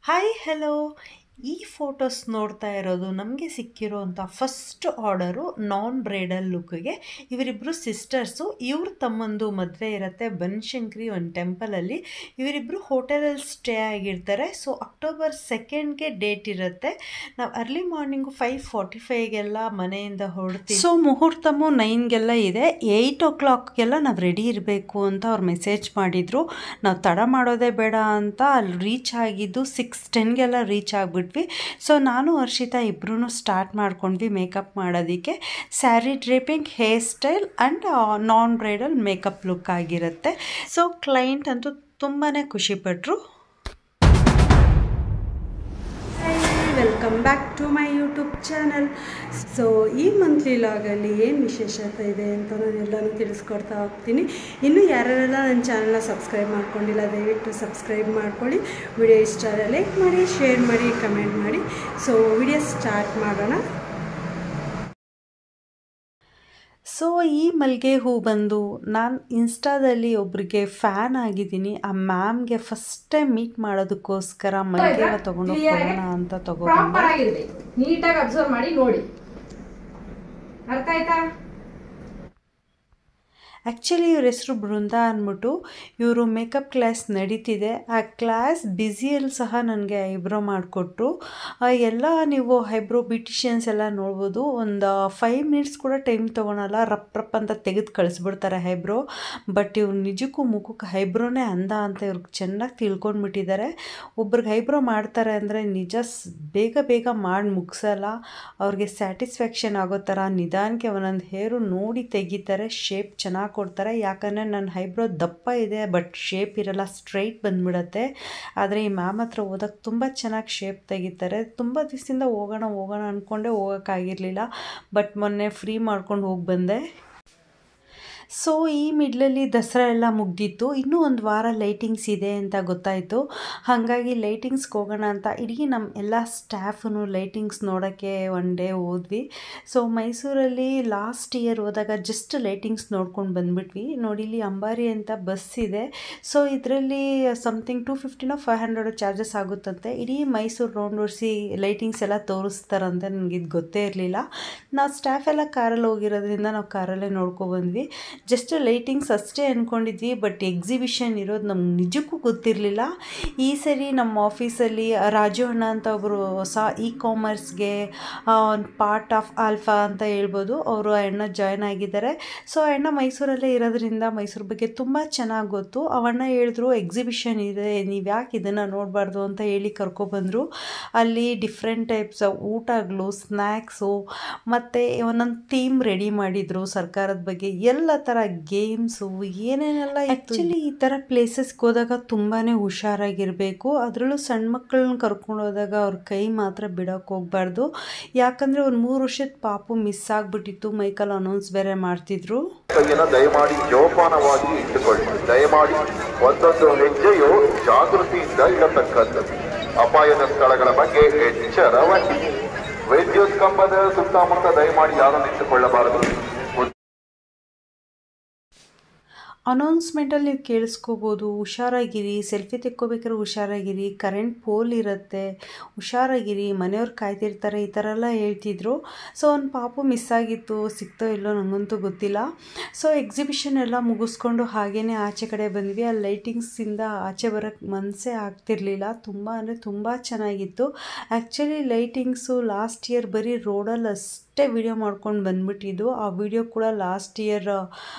Hi hello. ಈ photos ನೋಡ್ತಾ ಇರೋದು ನಮಗೆ ಸಿಕ್ಕಿರೋಂಥ ಫಸ್ಟ್ ಆರ್ಡರು ನಾನ್ ಬ್ರೈಡಲ್ ಲುಕ್ಗೆ. ಇವರಿಬ್ಬರು ಸಿಸ್ಟರ್ಸು. ಇವ್ರ ತಮ್ಮಂದು ಮದುವೆ ಇರುತ್ತೆ ಬನಶಂಕರಿ ಒಂದು ಟೆಂಪಲಲ್ಲಿ. ಇವರಿಬ್ಬರು ಹೋಟೆಲಲ್ಲಿ ಸ್ಟೇ ಆಗಿರ್ತಾರೆ. ಸೊ ಅಕ್ಟೋಬರ್ 2ಗೆ ಡೇಟ್ ಇರುತ್ತೆ. ನಾವು ಅರ್ಲಿ ಮಾರ್ನಿಂಗು 5:45ಗೆಲ್ಲ ಮನೆಯಿಂದ ಹೊರಡ್ತೀವಿ. ಸೊ ಮುಹೂರ್ತಮು 9ಗೆಲ್ಲ ಇದೆ. 8 o'clockಗೆಲ್ಲ ನಾವು ರೆಡಿ ಇರಬೇಕು ಅಂತ ಅವ್ರು ಮೆಸೇಜ್ ಮಾಡಿದರು. ನಾವು ತಡ ಮಾಡೋದೇ ಬೇಡ ಅಂತ ಅಲ್ಲಿ ರೀಚ್ ಆಗಿದ್ದು 6:10ಗೆಲ್ಲ ರೀಚ್ ಆಗಿಬಿಟ್ವಿ. ಸೊ ನಾನು ಹರ್ಷಿತಾ ಇಬ್ಬರೂ ಸ್ಟಾರ್ಟ್ ಮಾಡ್ಕೊಂಡ್ವಿ ಮೇಕಪ್ ಮಾಡೋದಕ್ಕೆ. Sari draping, hair style and non bridal makeup look ಆಗಿರುತ್ತೆ. ಸೊ ಕ್ಲೈಂಟ್ ಅಂತೂ ತುಂಬಾ ಖುಷಿಪಟ್ಟರು. Welcome back to my YouTube channel. So ಈ ಮಂತ್ಲಿ ಲಾಗಲ್ಲಿ ಏನು ವಿಶೇಷತೆ ಇದೆ ಅಂತ ನಾನು ಎಲ್ಲನೂ ತಿಳಿಸ್ಕೊಡ್ತಾ ಹೋಗ್ತೀನಿ. ಇನ್ನು ಯಾರೆಲ್ಲ ನನ್ನ ಚಾನಲ್ನ ಸಬ್ಸ್ಕ್ರೈಬ್ ಮಾಡ್ಕೊಂಡಿಲ್ಲ ದಯವಿಟ್ಟು ಸಬ್ಸ್ಕ್ರೈಬ್ ಮಾಡ್ಕೊಳ್ಳಿ. ವಿಡಿಯೋ ಇಷ್ಟ ಆದರೆ ಲೈಕ್ ಮಾಡಿ, ಶೇರ್ ಮಾಡಿ, ಕಮೆಂಟ್ ಮಾಡಿ. ಸೊ ವಿಡಿಯೋ ಸ್ಟಾರ್ಟ್ ಮಾಡೋಣ. ಸೊ ಈ ಮಲ್ಲಿಗೆ ಹೂ ಬಂದು ನಾನು ಇನ್ಸ್ಟಾದಲ್ಲಿ ಒಬ್ರಿಗೆ ಫ್ಯಾನ್ ಆಗಿದ್ದೀನಿ. ಆ ಮ್ಯಾಮ್ಗೆ ಫಸ್ಟ್ ಟೈಮ್ ಮೀಟ್ ಮಾಡೋದಕ್ಕೋಸ್ಕರ ಮಲ್ಲಿಗೆ ಹೂ ತಗೊಂಡು ಹೋಗೋಣ ಅಂತ ತಗೊಂಡು ನೀಟಾಗಿ ಅಬ್ಸರ್ವ್ ಮಾಡಿ ನೋಡಿ. ಅರ್ಥ ಆಯ್ತಾ? ಆ್ಯಕ್ಚುಲಿ ಇವ್ರ ಹೆಸರು ಬೃಂದ ಅಂದ್ಬಿಟ್ಟು. ಇವರು ಮೇಕಪ್ ಕ್ಲಾಸ್ ನಡೀತಿದೆ. ಆ ಕ್ಲಾಸ್ ಬ್ಯುಸಿಯಲ್ಲಿ ಸಹ ನನಗೆ ಐಬ್ರೋ ಮಾಡಿಕೊಟ್ರು. ಎಲ್ಲ ನೀವು ಐಬ್ರೋ ಬ್ಯೂಟಿಷಿಯನ್ಸ್ ಎಲ್ಲ ನೋಡ್ಬೋದು. ಒಂದು 5 ಮಿನಿಟ್ಸ್ ಕೂಡ ಟೈಮ್ ತೊಗೊಳಲ್ಲ. ರಪ್ ಅಂತ ತೆಗೆದು ಕಳಿಸ್ಬಿಡ್ತಾರೆ ಐಬ್ರೋ. ಬಟ್ ಇವ್ರು ನಿಜಕ್ಕೂ ಮುಖಕ್ಕೆ ಐಬ್ರೋನೇ ಅಂದ ಅಂತ ಇವ್ರಿಗೆ ಚೆನ್ನಾಗಿ ತಿಳ್ಕೊಂಡ್ಬಿಟ್ಟಿದ್ದಾರೆ. ಒಬ್ರಿಗೆ ಐಬ್ರೋ ಮಾಡ್ತಾರೆ ಅಂದರೆ ನಿಜ ಬೇಗ ಮಾಡಿ ಮುಗಿಸಲ್ಲ. ಅವ್ರಿಗೆ ಸ್ಯಾಟಿಸ್ಫ್ಯಾಕ್ಷನ್ ಆಗೋ ಥರ ನಿಧಾನಕ್ಕೆ ಒಂದೊಂದು ಹೇರು ನೋಡಿ ತೆಗಿತಾರೆ. ಶೇಪ್ ಚೆನ್ನಾಗಿ ಕೊಡ್ತಾರೆ. ಯಾಕಂದರೆ ನನ್ನ ಐಬ್ರೋ ದಪ್ಪ ಇದೆ ಬಟ್ ಶೇಪ್ ಇರಲ್ಲ, ಸ್ಟ್ರೈಟ್ ಬಂದ್ಬಿಡತ್ತೆ. ಆದರೆ ಈ ಮ್ಯಾಮ್ ಹತ್ರ ಹೋದಾಗ ತುಂಬ ಚೆನ್ನಾಗಿ ಶೇಪ್ ತೆಗಿತಾರೆ. ತುಂಬ ದಿವಸದಿಂದ ಹೋಗೋಣ ಅಂದ್ಕೊಂಡೆ ಹೋಗೋಕ್ಕಾಗಿರಲಿಲ್ಲ. ಬಟ್ ಮೊನ್ನೆ ಫ್ರೀ ಮಾಡ್ಕೊಂಡು ಹೋಗಿ ಬಂದೆ. ಸೊ ಈ ಮಿಡ್ಲಲ್ಲಿ ದಸರಾ ಎಲ್ಲ ಮುಗ್ದಿತ್ತು. ಇನ್ನೂ ಒಂದು ವಾರ ಲೈಟಿಂಗ್ಸ್ ಇದೆ ಅಂತ ಗೊತ್ತಾಯಿತು. ಹಾಗಾಗಿ ಲೈಟಿಂಗ್ಸ್ಗೆ ಹೋಗೋಣ ಅಂತ ಇಡೀ ನಮ್ಮ ಎಲ್ಲ ಸ್ಟಾಫನು ಲೈಟಿಂಗ್ಸ್ ನೋಡೋಕ್ಕೆ ಒನ್ ಡೇ ಹೋದ್ವಿ. ಸೊ ಮೈಸೂರಲ್ಲಿ ಲಾಸ್ಟ್ ಇಯರ್ ಹೋದಾಗ ಜಸ್ಟ್ ಲೈಟಿಂಗ್ಸ್ ನೋಡ್ಕೊಂಡು ಬಂದುಬಿಟ್ವಿ. ನೋಡಿ ಇಲ್ಲಿ ಅಂಬಾರಿ ಅಂತ ಬಸ್ ಇದೆ. ಸೊ ಇದರಲ್ಲಿ ಸಮಥಿಂಗ್ 250 500 ಚಾರ್ಜಸ್ ಆಗುತ್ತಂತೆ. ಇಡೀ ಮೈಸೂರು ರೌಂಡ್ ಓಡಿಸಿ ಲೈಟಿಂಗ್ಸ್ ಎಲ್ಲ ತೋರಿಸ್ತಾರಂತೆ. ನನಗಿದು ಗೊತ್ತೇ ಇರಲಿಲ್ಲ. ನಾವು ಸ್ಟಾಫ್ ಎಲ್ಲ ಕಾರಲ್ಲಿ ಹೋಗಿರೋದ್ರಿಂದ ನಾವು ಕಾರಲ್ಲೇ ನೋಡ್ಕೊಬಂದ್ವಿ. ಜಸ್ಟ್ ಲೈಟಿಂಗ್ಸ್ ಅಷ್ಟೇ ಅಂದ್ಕೊಂಡಿದ್ವಿ. ಬಟ್ ಎಕ್ಸಿಬಿಷನ್ ಇರೋದು ನಮ್ಗೆ ನಿಜಕ್ಕೂ ಗೊತ್ತಿರಲಿಲ್ಲ. ಈ ಸರಿ ನಮ್ಮ ಆಫೀಸಲ್ಲಿ ರಾಜು ಅಣ್ಣ ಅಂತ ಒಬ್ಬರು ಹೊಸ ಕಾಮರ್ಸ್ಗೆ ಪಾರ್ಟ್ ಆಫ್ ಆಲ್ಫಾ ಅಂತ ಹೇಳ್ಬೋದು, ಅವರು ಆ ಅಣ್ಣ ಜಾಯ್ನ್ ಆಗಿದ್ದಾರೆ. ಸೊ ಆ ಅಣ್ಣ ಮೈಸೂರಲ್ಲೇ ಇರೋದ್ರಿಂದ ಮೈಸೂರು ಬಗ್ಗೆ ತುಂಬ ಚೆನ್ನಾಗಿ ಗೊತ್ತು. ಅವಣ್ಣ ಹೇಳಿದ್ರು ಎಕ್ಸಿಬಿಷನ್ ಇದೆ, ನೀವು ಯಾಕೆ ಇದನ್ನು ನೋಡಬಾರ್ದು ಅಂತ ಹೇಳಿ ಕರ್ಕೊಬಂದರು. ಅಲ್ಲಿ ಡಿಫ್ರೆಂಟ್ ಟೈಪ್ಸ್ ಊಟಗಳು, ಸ್ನ್ಯಾಕ್ಸು ಮತ್ತು ಒಂದೊಂದು ಥೀಮ್ ರೆಡಿ ಮಾಡಿದರು ಸರ್ಕಾರದ ಬಗ್ಗೆ. ಎಲ್ಲ ಥರ ಗೇಮ್ಸು ಏನೇನೆಲ್ಲ. ಆ್ಯಕ್ಚುಲಿ ಈ ಥರ ಪ್ಲೇಸಸ್ಗೆ ಹೋದಾಗ ತುಂಬಾ ಹುಷಾರಾಗಿರಬೇಕು. ಅದರಲ್ಲೂ ಸಣ್ಣ ಮಕ್ಕಳನ್ನ ಕರ್ಕೊಂಡು ಹೋದಾಗ ಅವ್ರ ಕೈ ಮಾತ್ರ ಬಿಡೋಕ್ಕೆ ಹೋಗಬಾರ್ದು. ಯಾಕಂದರೆ ಒಂದು 3 ವರ್ಷದ ಪಾಪು ಮಿಸ್ ಆಗಿಬಿಟ್ಟಿತ್ತು. ಮೈಕಲ್ ಅನೌನ್ಸ್ ಬೇರೆ ಮಾಡ್ತಿದ್ರು. ಕೈಯನ್ನು ದಯಮಾಡಿ ಜೋಪಾನವಾಗಿ ಇಟ್ಟುಕೊಳ್ಳಿ. ದಯಮಾಡಿ ಒಂದೊಂದು ಹೆಜ್ಜೆಯು ಜಾಗೃತಿಯಿಂದ ಇಡತಕ್ಕದ್ದು. ಅಪಾಯದ ಸ್ಥಳಗಳ ಬಗ್ಗೆ ಎಚ್ಚರ ವಹಿಸಿ. ವಿದ್ಯುತ್ ಕಂಬದ ಸುತ್ತಮುತ್ತ ದಯಮಾಡಿ ಯಾರು ನಿಂತುಕೊಳ್ಳಬಾರದು. ಅನೌನ್ಸ್ಮೆಂಟಲ್ಲಿ ನೀವು ಕೇಳಿಸ್ಕೋಬೋದು, ಹುಷಾರಾಗಿರಿ, ಸೆಲ್ಫಿ ತೆಕ್ಕೋಬೇಕಾದ್ರೆ ಹುಷಾರಾಗಿರಿ, ಕರೆಂಟ್ ಪೋಲ್ ಇರುತ್ತೆ, ಹುಷಾರಾಗಿರಿ, ಮನೆಯವ್ರು ಕಾಯ್ತಿರ್ತಾರೆ, ಈ ಥರ ಎಲ್ಲ ಹೇಳ್ತಿದ್ರು. ಸೊ ಒಂದು ಪಾಪು ಮಿಸ್ ಆಗಿತ್ತು, ಸಿಕ್ತೋ ಇಲ್ಲೋ ನನಗಂತೂ ಗೊತ್ತಿಲ್ಲ. ಸೊ ಎಕ್ಸಿಬಿಷನ್ ಎಲ್ಲ ಮುಗಿಸ್ಕೊಂಡು ಹಾಗೇ ಆಚೆ ಕಡೆ ಬಂದ್ವಿ. ಆ ಲೈಟಿಂಗ್ಸಿಂದ ಆಚೆ ಬರೋಕ್ಕೆ ಮನಸ್ಸೇ ಆಗ್ತಿರ್ಲಿಲ್ಲ. ತುಂಬ ಅಂದರೆ ತುಂಬ ಚೆನ್ನಾಗಿತ್ತು. ಆ್ಯಕ್ಚುಲಿ ಲೈಟಿಂಗ್ಸು ಲಾಸ್ಟ್ ಇಯರ್ ಬರೀ ರೋಡಲ್ಲಿ ಅಷ್ಟೇ ವಿಡಿಯೋ ಮಾಡ್ಕೊಂಡು ಬಂದ್ಬಿಟ್ಟಿದ್ದು. ಆ ವಿಡಿಯೋ ಕೂಡ ಲಾಸ್ಟ್ ಇಯರ್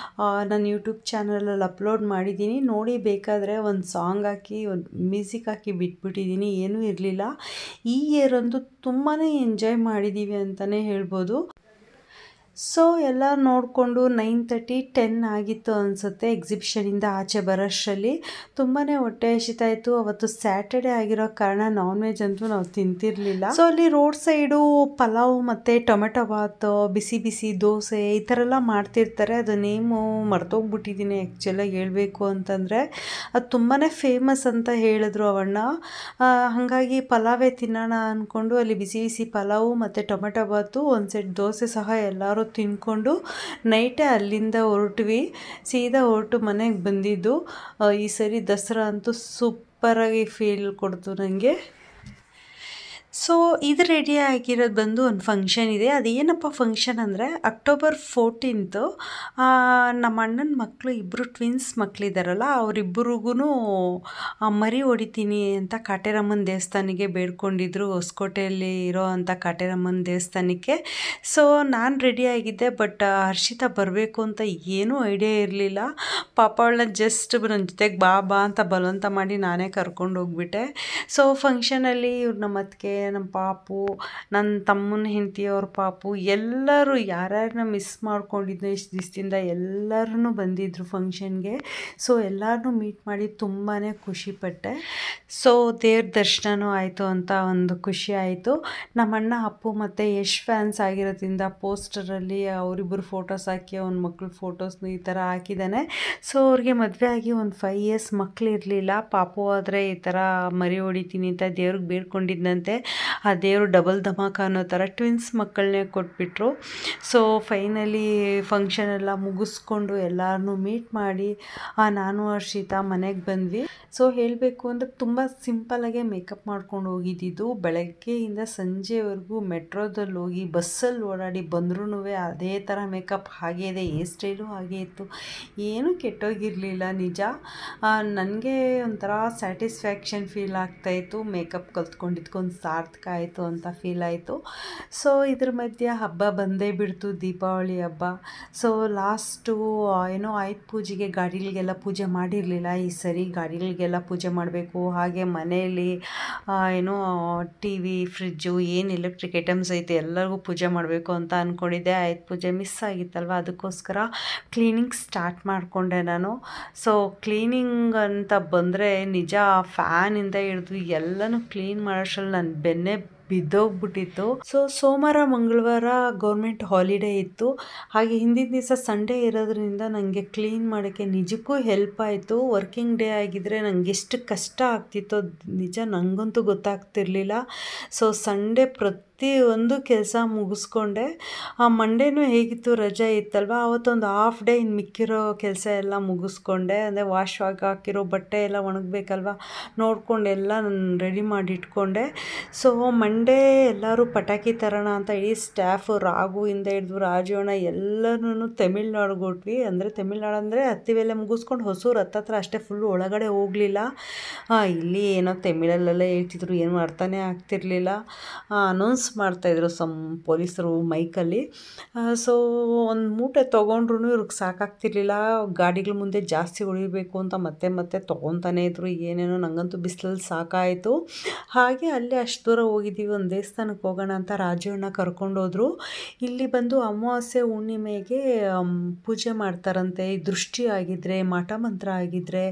ನನ್ನ ಯೂಟ್ಯೂಬ್ ಚಾನಲಲ್ಲಿ ಅಪ್ಲೋಡ್ ಮಾಡಿದ್ದೀನಿ. ನೋಡಿ ಬೇಕಾದರೆ ಒಂದು ಸಾಂಗ್ ಹಾಕಿ ಒಂದು ಮ್ಯೂಸಿಕ್ ಹಾಕಿ ಬಿಟ್ಬಿಟ್ಟಿದ್ದೀನಿ. ಏನೂ ಇರಲಿಲ್ಲ. ಈ ಇಯರ್ ಅಂತೂ ತುಂಬಾ ಎಂಜಾಯ್ ಮಾಡಿದ್ದೀವಿ ಅಂತಲೇ ಹೇಳ್ಬೋದು. ಸೊ ಎಲ್ಲ ನೋಡಿಕೊಂಡು 9:30 10 ಆಗಿತ್ತು ಅನಿಸುತ್ತೆ ಎಕ್ಸಿಬಿಷನಿಂದ ಆಚೆ ಬರೋಷ್ಟರಲ್ಲಿ. ತುಂಬಾ ಹೊಟ್ಟೆ ಹಸಿತಾಯಿತು. ಅವತ್ತು ಸ್ಯಾಟರ್ಡೆ ಆಗಿರೋ ಕಾರಣ ನಾನ್ ವೆಜ್ ಅಂತೂ ನಾವು ತಿಂತಿರಲಿಲ್ಲ. ಸೊ ಅಲ್ಲಿ ರೋಡ್ ಸೈಡು ಪಲಾವ್ ಮತ್ತು ಟೊಮೆಟೊ ಬಾತ್, ಬಿಸಿ ಬಿಸಿ ದೋಸೆ ಈ ಥರ ಎಲ್ಲ ಮಾಡ್ತಿರ್ತಾರೆ. ಅದು ನೇಮು ಮರ್ತೋಗ್ಬಿಟ್ಟಿದ್ದೀನಿ ಆ್ಯಕ್ಚುಲಾಗಿ ಹೇಳಬೇಕು ಅಂತಂದರೆ. ಅದು ತುಂಬಾ ಫೇಮಸ್ ಅಂತ ಹೇಳಿದ್ರು ಅವಣ್ಣ. ಹಾಗಾಗಿ ಪಲಾವೇ ತಿನ್ನೋಣ ಅಂದ್ಕೊಂಡು ಅಲ್ಲಿ ಬಿಸಿ ಬಿಸಿ ಪಲಾವು ಮತ್ತು ಟೊಮೆಟೊ ಬಾತು, ಒಂದು ಸೆಟ್ ದೋಸೆ ಸಹ ಎಲ್ಲರೂ ತಿಂದ್ಕೊಂಡು ನೈಟೇ ಅಲ್ಲಿಂದ ಹೊರಟ್ವಿ. ಸೀದಾ ಹೊರಟು ಮನೆಗೆ ಬಂದಿದ್ದು. ಈ ಸರಿ ದಸರಾ ಅಂತೂ ಸೂಪರಾಗಿ ಫೀಲ್ ಕೊಡ್ತು ನನಗೆ. ಸೊ ಇದು ರೆಡಿ ಆಗಿರೋದು ಬಂದು ಒಂದು ಫಂಕ್ಷನ್ ಇದೆ. ಅದೇನಪ್ಪ ಫಂಕ್ಷನ್ ಅಂದರೆ ಅಕ್ಟೋಬರ್ 14 ನಮ್ಮ ಅಣ್ಣನ ಮಕ್ಕಳು ಇಬ್ಬರು ಟ್ವಿನ್ಸ್ ಮಕ್ಕಳಿದ್ದಾರಲ್ಲ, ಅವರಿಬ್ಬರಿಗೂ ಮರಿ ಹೊಡಿತೀನಿ ಅಂತ ಕಾಟೇರಮ್ಮನ ದೇವಸ್ಥಾನಕ್ಕೆ ಬೇಡ್ಕೊಂಡಿದ್ರು, ಹೊಸಕೋಟೆಯಲ್ಲಿ ಇರೋ ಅಂಥ ಕಾಟೇರಮ್ಮನ ದೇವಸ್ಥಾನಕ್ಕೆ. ಸೊ ನಾನು ರೆಡಿಯಾಗಿದ್ದೆ, ಬಟ್ ಹರ್ಷಿತಾ ಬರಬೇಕು ಅಂತ ಏನೂ ಐಡಿಯಾ ಇರಲಿಲ್ಲ. ಪಾಪ ಅವಳನ್ನ ಜಸ್ಟ್ ನನ್ನ ಜೊತೆಗೆ ಬಾ ಬಾ ಅಂತ ಬಲವಂತ ಮಾಡಿ ನಾನೇ ಕರ್ಕೊಂಡು ಹೋಗ್ಬಿಟ್ಟೆ. ಸೊ ಫಂಕ್ಷನಲ್ಲಿ ಇವ್ರು ನಮ್ಮ ಅತ್ತಿಗೆ, ನಮ್ಮ ಪಾಪು, ನನ್ನ ತಮ್ಮನ ಹೆಂಡತಿ, ಅವ್ರ ಪಾಪು ಎಲ್ಲರೂ ಯಾರ್ಯಾರನ್ನ ಮಿಸ್ ಮಾಡ್ಕೊಂಡಿದ್ದು ಇಷ್ಟು ದಿವಸದಿಂದ ಎಲ್ಲರೂ ಬಂದಿದ್ದರು ಫಂಕ್ಷನ್ಗೆ. ಸೊ ಎಲ್ಲರನ್ನೂ ಮೀಟ್ ಮಾಡಿ ತುಂಬಾ ಖುಷಿಪಟ್ಟೆ. ಸೊ ದೇವ್ರ ದರ್ಶನವೂ ಆಯಿತು ಅಂತ ಒಂದು ಖುಷಿ ಆಯಿತು. ನಮ್ಮ ಅಣ್ಣ ಅಪ್ಪು ಮತ್ತು ಯಶ್ ಫ್ಯಾನ್ಸ್ ಆಗಿರೋದ್ರಿಂದ ಪೋಸ್ಟರಲ್ಲಿ ಅವರಿಬ್ಬರು ಫೋಟೋಸ್ ಹಾಕಿ ಅವ್ನ ಮಕ್ಳ ಫೋಟೋಸ್ನು ಈ ಥರ ಹಾಕಿದ್ದಾನೆ. ಸೊ ಅವ್ರಿಗೆ ಮದುವೆ ಆಗಿ ಒಂದು 5 years ಮಕ್ಕಳಿರಲಿಲ್ಲ. ಪಾಪು ಆದರೆ ಈ ಥರ ಮರಿ ಹೊಡಿತೀನಿ ಅಂತ ದೇವ್ರಿಗೆ ಬೇಡ್ಕೊಂಡಿದ್ದಂತೆ. ಆ ದೇವರು ಡಬಲ್ ಧಮಾಕ ಅನ್ನೋ ಥರ ಟ್ವಿನ್ಸ್ ಮಕ್ಕಳನ್ನೇ ಕೊಟ್ಬಿಟ್ರು. ಸೊ ಫೈನಲಿ ಫಂಕ್ಷನ್ ಎಲ್ಲ ಮುಗಿಸ್ಕೊಂಡು ಎಲ್ಲರನ್ನೂ ಮೀಟ್ ಮಾಡಿ ನಾನು ಹರ್ಷಿತಾ ಮನೆಗೆ ಬಂದ್ವಿ. ಸೊ ಹೇಳಬೇಕು ಅಂದರೆ ತುಂಬ ಸಿಂಪಲ್ಲಾಗೆ ಮೇಕಪ್ ಮಾಡ್ಕೊಂಡು ಹೋಗಿದ್ದಿದ್ದು. ಬೆಳಗ್ಗೆಯಿಂದ ಸಂಜೆವರೆಗೂ ಮೆಟ್ರೋದಲ್ಲಿ ಹೋಗಿ ಬಸ್ಸಲ್ಲಿ ಓಡಾಡಿ ಬಂದ್ರೂ ಅದೇ ಥರ ಮೇಕಪ್ ಹಾಗೇ ಇದೆ, ಹೇರ್ ಸ್ಟೈಲು ಹಾಗೇ ಇತ್ತು, ಏನೂ ಕೆಟ್ಟೋಗಿರಲಿಲ್ಲ. ನಿಜ ನನಗೆ ಒಂಥರ ಸ್ಯಾಟಿಸ್ಫ್ಯಾಕ್ಷನ್ ಫೀಲ್ ಆಗ್ತಾಯಿತ್ತು. ಮೇಕಪ್ ಕಲ್ತ್ಕೊಂಡಿದ್ಕೊಂಡು ಸಾರ್ಥಕ ಆಯಿತು ಅಂತ ಫೀಲ್ ಆಯಿತು. ಸೊ ಇದ್ರ ಮಧ್ಯೆ ಹಬ್ಬ ಬಂದೇ ಬಿಡ್ತು, ದೀಪಾವಳಿ ಹಬ್ಬ. ಸೊ ಲಾಸ್ಟು ಏನೋ ಆಯುಧ ಪೂಜೆಗೆ ಗಾಡಿಗಳಿಗೆಲ್ಲ ಪೂಜೆ ಮಾಡಿರಲಿಲ್ಲ. ಈ ಸರಿ ಗಾಡಿಗಳಿಗೆಲ್ಲ ಪೂಜೆ ಮಾಡಬೇಕು, ಹಾಗೆ ಮನೆಯಲ್ಲಿ ಏನೋ TV, ಫ್ರಿಜ್ಜು, ಏನು ಎಲೆಕ್ಟ್ರಿಕ್ ಐಟಮ್ಸ್ ಐತೆ ಎಲ್ಲರಿಗೂ ಪೂಜೆ ಮಾಡಬೇಕು ಅಂತ ಅಂದ್ಕೊಂಡಿದ್ದೆ. ಆಯುಧ ಪೂಜೆ ಮಿಸ್ ಆಗಿತ್ತಲ್ವ, ಅದಕ್ಕೋಸ್ಕರ ಕ್ಲೀನಿಂಗ್ ಸ್ಟಾರ್ಟ್ ಮಾಡಿಕೊಂಡೆ ನಾನು. ಸೊ ಕ್ಲೀನಿಂಗ್ ಅಂತ ಬಂದರೆ ನಿಜ ಫ್ಯಾನಿಂದ ಹಿಡಿದು ಎಲ್ಲನೂ ಕ್ಲೀನ್ ಮಾಡೋಷ್ಟ್ರಲ್ಲಿ ನನ್ನ ಬೆನ್ನೇ ಬಿದ್ದೋಗ್ಬಿಟ್ಟಿತ್ತು. ಸೊ ಸೋಮವಾರ ಮಂಗಳವಾರ ಗೌರ್ಮೆಂಟ್ ಹಾಲಿಡೇ ಇತ್ತು, ಹಾಗೆ ಹಿಂದಿನ ದಿವಸ ಸಂಡೇ ಇರೋದ್ರಿಂದ ನನಗೆ ಕ್ಲೀನ್ ಮಾಡೋಕ್ಕೆ ನಿಜಕ್ಕೂ ಹೆಲ್ಪ್ ಆಯಿತು. ವರ್ಕಿಂಗ್ ಡೇ ಆಗಿದ್ದರೆ ನನಗೆ ಎಷ್ಟು ಕಷ್ಟ ಆಗ್ತಿತ್ತೋ ನಿಜ ನನಗಂತೂ ಗೊತ್ತಾಗ್ತಿರ್ಲಿಲ್ಲ. ಸೊ ಸಂಡೇ ಪ್ರತಿಯೊಂದು ಕೆಲಸ ಮುಗಿಸ್ಕೊಂಡೆ. ಮಂಡೇನೂ ಹೇಗಿತ್ತು, ರಜೆ ಇತ್ತಲ್ವ, ಅವತ್ತೊಂದು ಹಾಫ್ ಡೇ ಇನ್ನು ಮಿಕ್ಕಿರೋ ಕೆಲಸ ಎಲ್ಲ ಮುಗಿಸ್ಕೊಂಡೆ. ಅಂದರೆ ವಾಶ್ ಹಾಕಿರೋ ಬಟ್ಟೆ ಎಲ್ಲ ಒಣಗಬೇಕಲ್ವ, ನೋಡ್ಕೊಂಡು ಎಲ್ಲ ನಾನು ರೆಡಿ ಮಾಡಿ ಇಟ್ಕೊಂಡೆ. ಸೊ ಮಂಡೇ ಎಲ್ಲರೂ ಪಟಾಕಿ ತರೋಣ ಅಂತ ಇಡೀ ಸ್ಟಾಫು ರಾಘುವಿಂದ ಹಿಡಿದು ರಾಜೋಣ ಎಲ್ಲರೂ ತಮಿಳ್ನಾಡಿಗೆ ಹೊಟ್ವಿ. ಅಂದರೆ ತಮಿಳ್ನಾಡು ಅಂದರೆ ಹತ್ತಿವೆಲ್ಲ ಮುಗಿಸ್ಕೊಂಡು ಹೊಸೂರು ಹತ್ತತ್ರ ಅಷ್ಟೇ, ಫುಲ್ಲು ಒಳಗಡೆ ಹೋಗಲಿಲ್ಲ. ಇಲ್ಲಿ ಏನೋ ತಮಿಳಲ್ಲೆಲ್ಲ ಹೇಳ್ತಿದ್ರು, ಏನೂ ಅರ್ಥನೇ ಆಗ್ತಿರ್ಲಿಲ್ಲ. ಅನೌನ್ಸ್ ಮಾಡ್ತಾಯಿದ್ರು ಪೊಲೀಸರು ಮೈಕಲ್ಲಿ. ಸೊ ಒಂದು ಮೂಟೆ ತೊಗೊಂಡ್ರು ಇವ್ರಿಗೆ ಸಾಕಾಗ್ತಿರ್ಲಿಲ್ಲ. ಗಾಡಿಗಳ ಮುಂದೆ ಜಾಸ್ತಿ ಉಳಿಬೇಕು ಅಂತ ಮತ್ತೆ ಮತ್ತೆ ತೊಗೊತಾನೇ ಇದ್ರು. ಏನೇನೋ ನನಗಂತೂ ಬಿಸಿಲಲ್ಲಿ ಸಾಕಾಯಿತು. ಹಾಗೆ ಅಲ್ಲಿ ಅಷ್ಟು ದೂರ ಹೋಗಿದ್ದೀವಿ, ಒಂದು ದೇವಸ್ಥಾನಕ್ಕೆ ಹೋಗೋಣ ಅಂತ ರಾಜಣ್ಣ ಕರ್ಕೊಂಡೋದ್ರು. ಇಲ್ಲಿ ಬಂದು ಅಮಾವಾಸ್ಯೆ ಹುಣ್ಣಿಮೆಗೆ ಪೂಜೆ ಮಾಡ್ತಾರಂತೆ. ಈ ದೃಷ್ಟಿ ಆಗಿದ್ದರೆ, ಮಾಟ ಮಂತ್ರ ಆಗಿದ್ದರೆ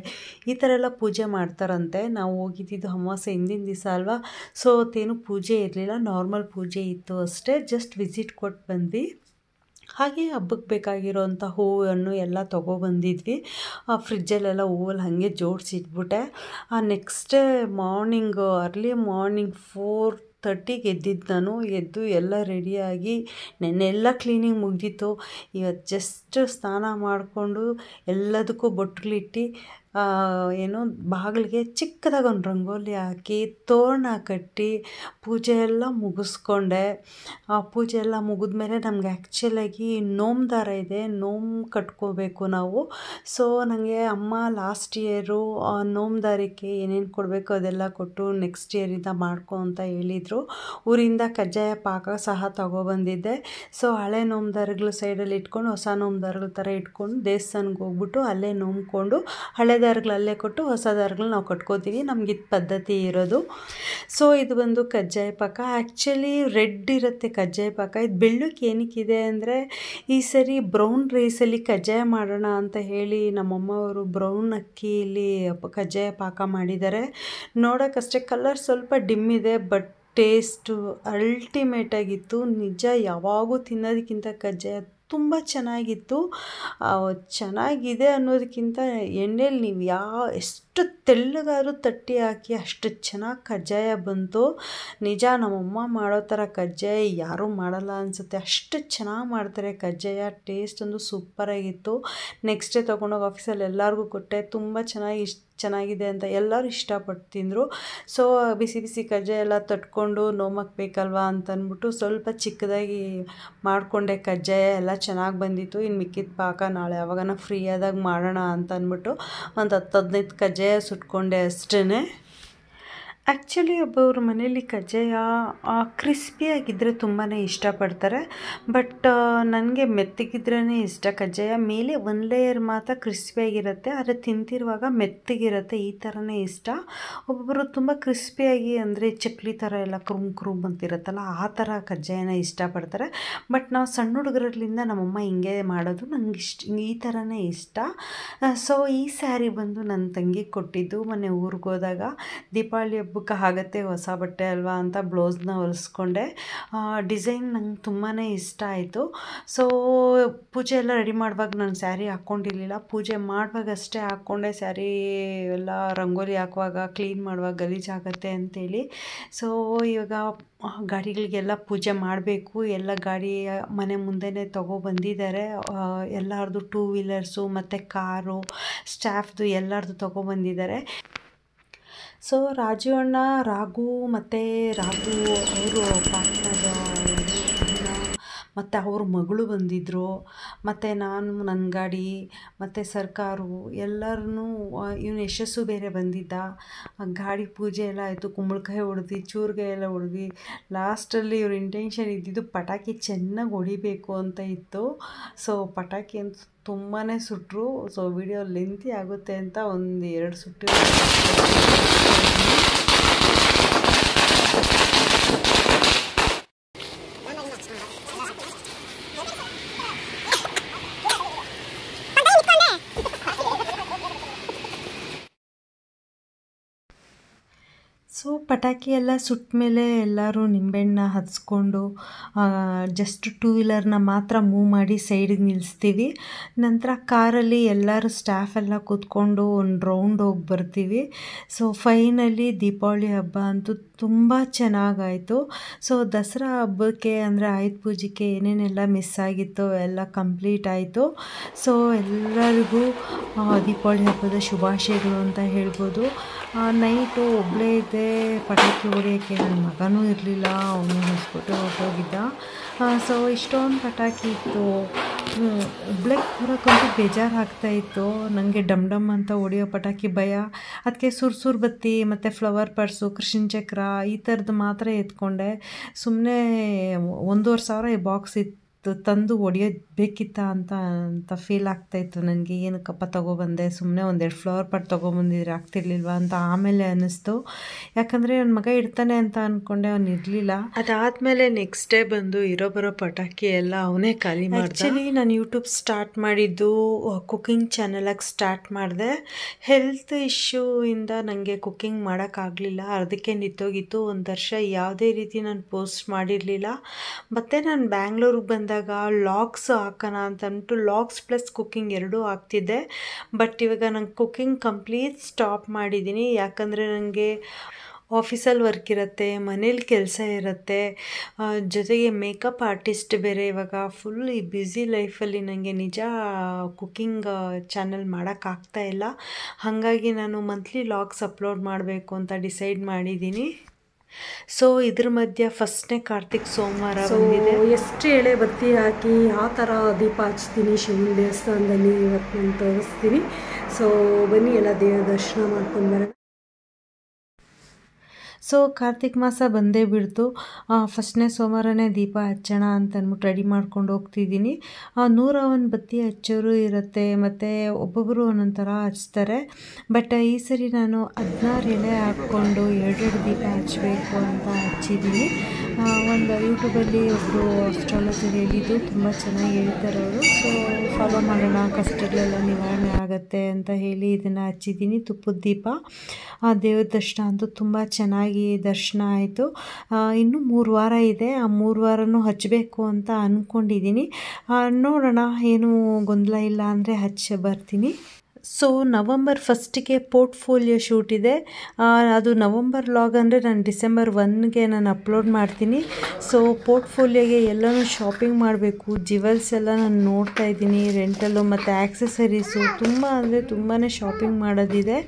ಈ ಥರ ಎಲ್ಲ ಪೂಜೆ ಮಾಡ್ತಾರಂತೆ. ನಾವು ಹೋಗಿದ್ದಿದ್ದು ಅಮಾವಾಸ್ಯೆ ಹಿಂದಿನ ದಿವಸ ಅಲ್ವಾ. ಸೊ ಅವತ್ತೇನು ಪೂಜೆ ಇರಲಿಲ್ಲ, ನಾರ್ಮಲ್ ಪೂಜೆ ಇತ್ತು ಅಷ್ಟೇ. ಜಸ್ಟ್ ವಿಸಿಟ್ ಕೊಟ್ಟು ಬಂದ್ವಿ. ಹಾಗೆ ಹಬ್ಬಕ್ಕೆ ಬೇಕಾಗಿರೋಂಥ ಹೂವನ್ನು ಎಲ್ಲ ತೊಗೊಬಂದಿದ್ವಿ. ಫ್ರಿಜ್ಜಲ್ಲೆಲ್ಲ ಹೂವಲ್ಲಿ ಹಾಗೆ ಜೋಡಿಸಿಟ್ಬಿಟ್ಟೆ. Next day morning early morning 4:30ಗೆ ಎದ್ದಿದ್ದು ನಾನು. ಎದ್ದು ಎಲ್ಲ ರೆಡಿಯಾಗಿ ನೆನ್ನೆಲ್ಲ ಕ್ಲೀನಿಂಗ್ ಮುಗ್ದಿತ್ತು. ಇವತ್ತು ಜಸ್ಟ್ ಸ್ನಾನ ಮಾಡಿಕೊಂಡು ಎಲ್ಲದಕ್ಕೂ ಬೊಟ್ಲಿಟ್ಟು ಏನು ಬಾಗಿಲಿಗೆ ಚಿಕ್ಕದಾಗಿ ಒಂದು ರಂಗೋಲಿ ಹಾಕಿ ತೋರಣ ಕಟ್ಟಿ ಪೂಜೆ ಎಲ್ಲ ಮುಗಿಸ್ಕೊಂಡೆ. ಪೂಜೆ ಎಲ್ಲ ಮುಗಿದ್ಮೇಲೆ ನಮಗೆ ಆ್ಯಕ್ಚುಲಾಗಿ ನೋಮ್ ದಾರ ಇದೆ, ನೋಮ್ ಕಟ್ಕೋಬೇಕು ನಾವು. ಸೊ ನನಗೆ ಅಮ್ಮ ಲಾಸ್ಟ್ ಇಯರು ನೋಮ್ ದಾರಕ್ಕೆ ಏನೇನು ಕೊಡಬೇಕು ಅದೆಲ್ಲ ಕೊಟ್ಟು ನೆಕ್ಸ್ಟ್ ಇಯರಿಂದ ಮಾಡ್ಕೊ ಅಂತ ಹೇಳಿದರು. ಊರಿಂದ ಕಜ್ಜಾಯ ಪಾಕ ಸಹ ತಗೊಬಂದಿದ್ದೆ. ಸೊ ಹಳೆ ನೋಮ್ ದಾರಗಳು ಸೈಡಲ್ಲಿ ಇಟ್ಕೊಂಡು ಹೊಸ ನೋಮ್ ದಾರಗಳ ಥರ ಇಟ್ಕೊಂಡು ದೇವಸ್ಥಾನಕ್ಕೆ ಹೋಗ್ಬಿಟ್ಟು ಅಲ್ಲೇ ನೋಮ್ಕೊಂಡು ಹಳೆ ದಾರಗಳು ಅಲ್ಲೇ ಕೊಟ್ಟು ಹೊಸ ದಾರಗಳು ನಾವು ಕಟ್ಕೋತೀವಿ. ನಮಗಿದು ಪದ್ಧತಿ ಇರೋದು. ಸೊ ಇದು ಬಂದು ಕಜ್ಜಾಯ ಪಾಕ. ಆ್ಯಕ್ಚುಲಿ ರೆಡ್ ಇರುತ್ತೆ ಕಜ್ಜಾಯ ಪಾಕ. ಇದು ಬೆಳ್ಳಕ್ಕೆ ಏನಕ್ಕಿದೆ ಅಂದರೆ ಈ ಸರಿ ಬ್ರೌನ್ ರೈಸಲ್ಲಿ ಕಜ್ಜಾಯ ಮಾಡೋಣ ಅಂತ ಹೇಳಿ ನಮ್ಮಮ್ಮವರು ಬ್ರೌನ್ ಅಕ್ಕಿಯಲ್ಲಿ ಕಜ್ಜಾಯ ಪಾಕ ಮಾಡಿದ್ದಾರೆ. ನೋಡೋಕ್ಕಷ್ಟೇ ಕಲರ್ ಸ್ವಲ್ಪ ಡಿಮ್ ಇದೆ, ಬಟ್ ಟೇಸ್ಟು ಅಲ್ಟಿಮೇಟಾಗಿತ್ತು. ನಿಜ ಯಾವಾಗೂ ತಿನ್ನೋದಕ್ಕಿಂತ ಕಜ್ಜಾಯ ತುಂಬ ಚೆನ್ನಾಗಿತ್ತು. ಚೆನ್ನಾಗಿದೆ ಅನ್ನೋದಕ್ಕಿಂತ ಎಣ್ಣೆಲಿ ನೀವು ಎಷ್ಟು ತೆಳ್ಳಗಾದ್ರೂ ತಟ್ಟಿ ಹಾಕಿ ಅಷ್ಟು ಚೆನ್ನಾಗಿ ಕಜ್ಜಾಯ ಬಂತು. ನಿಜ ನಮ್ಮಮ್ಮ ಮಾಡೋ ಥರ ಕಜ್ಜಾಯ ಯಾರೂ ಮಾಡಲ್ಲ ಅನಿಸುತ್ತೆ, ಅಷ್ಟು ಚೆನ್ನಾಗಿ ಮಾಡ್ತಾರೆ ಕಜ್ಜಾಯ. ಟೇಸ್ಟ್ ಒಂದು ಸೂಪರಾಗಿತ್ತು. ನೆಕ್ಸ್ಟ್ ಡೇ ತೊಗೊಂಡೋಗಿ ಆಫೀಸಲ್ಲಿ ಎಲ್ಲರಿಗೂ ಕೊಟ್ಟೆ. ತುಂಬ ಚೆನ್ನಾಗಿದೆ ಅಂತ ಎಲ್ಲರೂ ಇಷ್ಟಪಟ್ಟು ತಿಂದರು. ಸೊ ಬಿಸಿ ಬಿಸಿ ಕಜ್ಜಾಯ ಎಲ್ಲ ತಟ್ಕೊಂಡು ನೋಮಕ್ಕೆ ಬೇಕಲ್ವಾ ಅಂತ ಅಂದ್ಬಿಟ್ಟು ಸ್ವಲ್ಪ ಚಿಕ್ಕದಾಗಿ ಮಾಡಿಕೊಂಡೆ. ಕಜ್ಜಾಯ ಎಲ್ಲ ಚೆನ್ನಾಗಿ ಬಂದಿತ್ತು. ಇನ್ನು ಮಿಕ್ಕಿದ ಪಾಕ ನಾಳೆ ಯಾವಾಗನ ಫ್ರೀ ಆದಾಗ ಮಾಡೋಣ ಅಂತ ಅಂದ್ಬಿಟ್ಟು ಒಂದು 10-15 ಕಜ್ಜಾಯ ಸುಟ್ಕೊಂಡೆ ಅಷ್ಟೇ. ಆ್ಯಕ್ಚುಲಿ ಒಬ್ಬೊವ್ರ ಮನೇಲಿ ಕಜ್ಜಾಯ ಕ್ರಿಸ್ಪಿಯಾಗಿದ್ದರೆ ತುಂಬಾ ಇಷ್ಟಪಡ್ತಾರೆ. ಬಟ್ ನನಗೆ ಮೆತ್ತಗಿದ್ರೇ ಇಷ್ಟ. ಕಜ್ಜಾಯ ಮೇಲೆ ಒಂದು ಲೇಯರ್ ಮಾತ್ರ ಕ್ರಿಸ್ಪಿಯಾಗಿರುತ್ತೆ, ಆದರೆ ತಿಂತಿರುವಾಗ ಮೆತ್ತಗಿರುತ್ತೆ, ಈ ಥರನೇ ಇಷ್ಟ. ಒಬ್ಬೊಬ್ಬರು ತುಂಬ ಕ್ರಿಸ್ಪಿಯಾಗಿ ಅಂದರೆ ಚಕ್ಲಿ ಥರ ಎಲ್ಲ ಕ್ರುಮ್ ಅಂತಿರುತ್ತಲ್ಲ, ಆ ಥರ ಕಜ್ಜಾಯನ ಇಷ್ಟಪಡ್ತಾರೆ. ಬಟ್ ನಾವು ಸಣ್ಣ ಹುಡುಗರಲ್ಲಿಂದ ನಮ್ಮಮ್ಮ ಹಿಂಗೆ ಮಾಡೋದು, ನನಗೆ ಈ ಥರನೇ ಇಷ್ಟ. ಸೊ ಈ ಸ್ಯಾರಿ ಬಂದು ನನ್ನ ತಂಗಿಗೆ ಕೊಟ್ಟಿದ್ದು. ಮೊನ್ನೆ ಊರಿಗೆ ಹೋದಾಗ ದೀಪಾವಳಿ ಹಬ್ಬಕ್ಕೆ ಆಗುತ್ತೆ, ಹೊಸ ಬಟ್ಟೆ ಅಲ್ವಾ ಅಂತ ಬ್ಲೌಸ್ನ ಹೊಲಿಸ್ಕೊಂಡೆ. ಡಿಸೈನ್ ನಂಗೆ ತುಂಬಾ ಇಷ್ಟ ಆಯಿತು. ಸೊ ಪೂಜೆ ಎಲ್ಲ ರೆಡಿ ಮಾಡುವಾಗ ನಾನು ಸ್ಯಾರಿ ಹಾಕ್ಕೊಂಡಿರಲಿಲ್ಲ, ಪೂಜೆ ಮಾಡುವಾಗಷ್ಟೇ ಹಾಕ್ಕೊಂಡೆ. ಸ್ಯಾರಿ ಎಲ್ಲ ರಂಗೋಲಿ ಹಾಕುವಾಗ ಕ್ಲೀನ್ ಮಾಡುವಾಗ ಗಲೀಜಾಗತ್ತೆ ಅಂತೇಳಿ. ಸೊ ಇವಾಗ ಗಾಡಿಗಳಿಗೆಲ್ಲ ಪೂಜೆ ಮಾಡಬೇಕು. ಎಲ್ಲ ಗಾಡಿ ಮನೆ ಮುಂದೆನೇ ತೊಗೊಬಂದಿದ್ದಾರೆ. ಎಲ್ಲರದು 2 ವೀಲರ್ಸು ಮತ್ತು ಕಾರು ಸ್ಟಾಫ್ದು ಎಲ್ಲರದು ತೊಗೊಬಂದಿದ್ದಾರೆ. ಸೊ ರಾಜು ಅಣ್ಣ, ರಾಘು ಮತ್ತು ರಾಘು ಅವರು ಪಾರ್ಟ್ನರ್ ಮತ್ತು ಅವ್ರ ಮಗಳು ಬಂದಿದ್ದರು. ಮತ್ತು ನಾನು, ನನ್ನ ಗಾಡಿ ಮತ್ತು ಸರ್ಕಾರು ಎಲ್ಲರೂ, ಇವನು ಯಶಸ್ಸು ಬೇರೆ ಬಂದಿದ್ದ. ಗಾಡಿ ಪೂಜೆ ಎಲ್ಲ ಆಯಿತು, ಕುಂಬಳಕಾಯಿ ಹೊಡೆದ್ವಿ, ಚೂರ್ಗಾಯಿ ಎಲ್ಲ ಹೊಡೆದ್ವಿ. ಲಾಸ್ಟಲ್ಲಿ ಇವ್ರ ಇಂಟೆನ್ಷನ್ ಇದ್ದಿದ್ದು ಪಟಾಕಿ ಚೆನ್ನಾಗಿ ಹೊಡಿಬೇಕು ಅಂತ ಇತ್ತು. ಸೊ ಪಟಾಕಿ ಅಂತ ತುಂಬಾ ಸುಟ್ಟರು. ಸೊ ವಿಡಿಯೋ ಲೆಂತಿ ಆಗುತ್ತೆ ಅಂತ 1-2 ಸುಟ್ಟು. ಸೊ ಪಟಾಕಿ ಎಲ್ಲ ಸುಟ್ಟ ಮೇಲೆ ಎಲ್ಲರೂ ನಿಂಬೆಹಣ್ಣ ಹಚ್ಕೊಂಡು ಜಸ್ಟ್ 2 ವೀಲರ್ನ ಮಾತ್ರ ಮೂವ್ ಮಾಡಿ ಸೈಡಿಗೆ ನಿಲ್ಲಿಸ್ತೀವಿ. ನಂತರ ಕಾರಲ್ಲಿ ಎಲ್ಲರೂ ಸ್ಟಾಫ್ ಎಲ್ಲ ಕೂತ್ಕೊಂಡು ಒಂದು ರೌಂಡ್ ಹೋಗಿ ಬರ್ತೀವಿ. ಸೊ ಫೈನಲಿ ದೀಪಾವಳಿ ಹಬ್ಬ ಅಂತೂ ತುಂಬ ಚೆನ್ನಾಗಾಯಿತು. ಸೊ ದಸರಾ ಹಬ್ಬಕ್ಕೆ ಅಂದರೆ ಆಯುಧ ಪೂಜೆಗೆ ಏನೇನೆಲ್ಲ ಮಿಸ್ ಆಗಿತ್ತೋ ಎಲ್ಲ ಕಂಪ್ಲೀಟ್ ಆಯಿತು. ಸೊ ಎಲ್ಲರಿಗೂ ದೀಪಾವಳಿ ಹಬ್ಬದ ಶುಭಾಶಯಗಳು ಅಂತ ಹೇಳ್ಬೋದು. ನೈಟು ಒಬ್ಬಳೇ ಇದ್ದೆ, ಪಟಾಕಿ ಹೊಡೆಯೋಕ್ಕೆ ನನ್ನ ಮಗನೂ ಇರಲಿಲ್ಲ, ಅವನು ಹೊಸ್ಬಿಟ್ಟು ಹೊರಟೋಗಿದ್ದ. ಸೊ ಇಷ್ಟೊಂದು ಪಟಾಕಿ ಇತ್ತು, ಒಬ್ಬಳೇ ಕೂರಕ್ಕಂತೂ ಬೇಜಾರಾಗ್ತಾಯಿತ್ತು. ನನಗೆ ಡಮ್ ಡಮ್ ಅಂತ ಹೊಡೆಯೋ ಪಟಾಕಿ ಭಯ. ಅದಕ್ಕೆ ಸುರ್ಸುರ್ ಬತ್ತಿ ಮತ್ತು ಫ್ಲವರ್ ಪರ್ಸು, ಕೃಷ್ಣ ಚಕ್ರ ಈ ಥರದ್ದು ಮಾತ್ರ ಎತ್ಕೊಂಡೆ. ಸುಮ್ಮನೆ 1,500 ಬಾಕ್ಸ್ ಇತ್ತು, ತಂದು ಹೊಡೆಯೋದು ಅಂತ ಫೀಲ್ ಆಗ್ತಾಯಿತ್ತು ನನಗೆ. ಏನಕ್ಕಪ್ಪ ತೊಗೊಬಂದೆ, ಸುಮ್ಮನೆ 1-2 ಫ್ಲವರ್ ಪಾಟ್ ತೊಗೊಬಂದಿದ್ರೆ ಆಗ್ತಿರ್ಲಿಲ್ವ ಅಂತ ಆಮೇಲೆ ಅನ್ನಿಸ್ತು. ಯಾಕಂದರೆ ನನ್ನ ಮಗ ಇಡ್ತಾನೆ ಅಂತ ಅಂದ್ಕೊಂಡೆ, ಅವನು ಇರಲಿಲ್ಲ. ಅದಾದಮೇಲೆ ನೆಕ್ಸ್ಟ್ ಡೇ ಬಂದು ಇರೋ ಬರೋ ಪಟಾಕಿ ಎಲ್ಲ ಅವನೇ ಖಾಲಿ ಮಾಡಿದ. ಆ್ಯಕ್ಚುಲಿ ನಾನು ಯೂಟ್ಯೂಬ್ ಸ್ಟಾರ್ಟ್ ಮಾಡಿದ್ದು ಕುಕ್ಕಿಂಗ್ ಚಾನಲಾಗಿ ಸ್ಟಾರ್ಟ್ ಮಾಡಿದೆ. ಹೆಲ್ತ್ ಇಶ್ಯೂಯಿಂದ ನನಗೆ ಕುಕ್ಕಿಂಗ್ ಮಾಡೋಕ್ಕಾಗಲಿಲ್ಲ, ಅದಕ್ಕೆ ನಿಂತೋಗಿತ್ತು. 1 ವರ್ಷ ಯಾವುದೇ ರೀತಿ ನಾನು ಪೋಸ್ಟ್ ಮಾಡಿರಲಿಲ್ಲ. ಮತ್ತು ನಾನು ಬ್ಯಾಂಗ್ಳೂರಿಗೆ ಬಂದಾಗ ಲಾಗ್ಸ್ ಹಾಕೋಣ ಅಂತ ಅಂದ್ಬಿಟ್ಟು ಲಾಗ್ಸ್ ಪ್ಲಸ್ ಕುಕ್ಕಿಂಗ್ ಎರಡೂ ಆಗ್ತಿದ್ದೆ. ಬಟ್ ಇವಾಗ ನಂಗೆ ಕುಕ್ಕಿಂಗ್ ಕಂಪ್ಲೀಟ್ ಸ್ಟಾಪ್ ಮಾಡಿದ್ದೀನಿ. ಯಾಕಂದರೆ ನನಗೆ ಆಫೀಸಲ್ಲಿ ವರ್ಕ್ ಇರುತ್ತೆ, ಮನೇಲಿ ಕೆಲಸ ಇರುತ್ತೆ, ಜೊತೆಗೆ ಮೇಕಪ್ ಆರ್ಟಿಸ್ಟ್ ಬೇರೆ. ಇವಾಗ ಫುಲ್ ಈ ಬ್ಯುಸಿ ಲೈಫಲ್ಲಿ ನನಗೆ ನಿಜ ಕುಕ್ಕಿಂಗ್ ಚಾನಲ್ ಮಾಡೋಕ್ಕಾಗ್ತಾಯಿಲ್ಲ. ಹಾಗಾಗಿ ನಾನು ಮಂತ್ಲಿ ಲಾಗ್ಸ್ ಅಪ್ಲೋಡ್ ಮಾಡಬೇಕು ಅಂತ ಡಿಸೈಡ್ ಮಾಡಿದ್ದೀನಿ. ಸೊ ಇದ್ರ ಮಧ್ಯೆ ಫಸ್ಟ್ನೇ ಕಾರ್ತಿಕ್ ಸೋಮವಾರ ಬಂದಿದೆ. ಎಷ್ಟು ಎಳೆ ಬತ್ತಿ ಹಾಕಿ ಆ ಥರ ದೀಪ ಹಚ್ತೀನಿ ಶಿವನ ದೇವಸ್ಥಾನದಲ್ಲಿ ಇವತ್ತು ನಾನು ತೋರಿಸ್ತೀನಿ. ಸೊ ಬನ್ನಿ ಎಲ್ಲ ದೇವರ ದರ್ಶನ ಮಾಡ್ಕೊಂಡು ಬರೋಣ. ಸೊ ಕಾರ್ತಿಕ್ ಮಾಸ ಬಂದೇ ಬಿಡ್ತು. ಫಸ್ಟ್ನೇ ಸೋಮವಾರನೇ ದೀಪ ಹಚ್ಚೋಣ ಅಂತ ಅಂದ್ಬಿಟ್ಟು ರೆಡಿ ಮಾಡ್ಕೊಂಡು ಹೋಗ್ತಿದ್ದೀನಿ. 101 ಬತ್ತಿ ಹಚ್ಚೋರು ಇರುತ್ತೆ, ಮತ್ತು ಒಬ್ಬೊಬ್ಬರು ಒಂದೊಂದು ಥರ ಹಚ್ತಾರೆ. ಬಟ್ ಈ ಸರಿ ನಾನು 16 ಎಳೆ ಹಾಕ್ಕೊಂಡು 2 ದೀಪ ಹಚ್ಚಬೇಕು ಅಂತ ಹಚ್ಚಿದ್ದೀನಿ. ಒಂದು ಯೂಟ್ಯೂಬಲ್ಲಿ ಒಬ್ಬರು ಅಸ್ಟ್ರಾಲಜರ್ ಹೇಳಿದ್ದು ತುಂಬ ಚೆನ್ನಾಗಿ ಹೇಳ್ತಾರೆ ಅವರು. ಸೊ ಫಾಲೋ ಮಾಡೋಣ, ಕಷ್ಟಗಳೆಲ್ಲ ನಿವಾರಣೆ ಆಗುತ್ತೆ ಅಂತ ಹೇಳಿ ಇದನ್ನು ಹಚ್ಚಿದ್ದೀನಿ. ತುಪ್ಪದ ದೀಪ. ದೇವ್ರ ದರ್ಶನ ಅಂತೂ ತುಂಬ ಚೆನ್ನಾಗಿ ದರ್ಶನ ಆಯಿತು. ಇನ್ನೂ 3 ವಾರ ಇದೆ, ಆ 3 ವಾರನೂ ಹಚ್ಚಬೇಕು ಅಂತ ಅಂದ್ಕೊಂಡಿದ್ದೀನಿ. ನೋಡೋಣ, ಏನು ಗೊಂದಲ ಇಲ್ಲ ಅಂದರೆ ಹಚ್ಚಿ ಬರ್ತೀನಿ. ಸೊ ನವಂಬರ್ 1ಗೆ ಪೋರ್ಟ್ಫೋಲಿಯೋ ಶೂಟ್ ಇದೆ. ಅದು ನವಂಬರ್ ವ್ಲಾಗ್ ಅಂದರೆ ನಾನು ಡಿಸೆಂಬರ್ 1ಗೆ ನಾನು ಅಪ್ಲೋಡ್ ಮಾಡ್ತೀನಿ. ಸೊ ಪೋರ್ಟ್ಫೋಲಿಯೋಗೆ ಎಲ್ಲನೂ ಶಾಪಿಂಗ್ ಮಾಡಬೇಕು. ಜ್ಯುವೆಲ್ಸ್ ಎಲ್ಲ ನಾನು ನೋಡ್ತಾ ಇದ್ದೀನಿ, ರೆಂಟಲ್ಲು ಮತ್ತು ಆ್ಯಕ್ಸಸರೀಸು ತುಂಬ ಅಂದರೆ ತುಂಬಾ ಶಾಪಿಂಗ್ ಮಾಡೋದಿದೆ.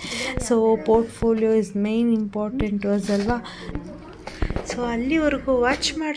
So portfolio is main important ಅಲ್ವಾ. ಸೊ ಅಲ್ಲಿವರೆಗೂ ವಾಚ್ ಮಾಡಿ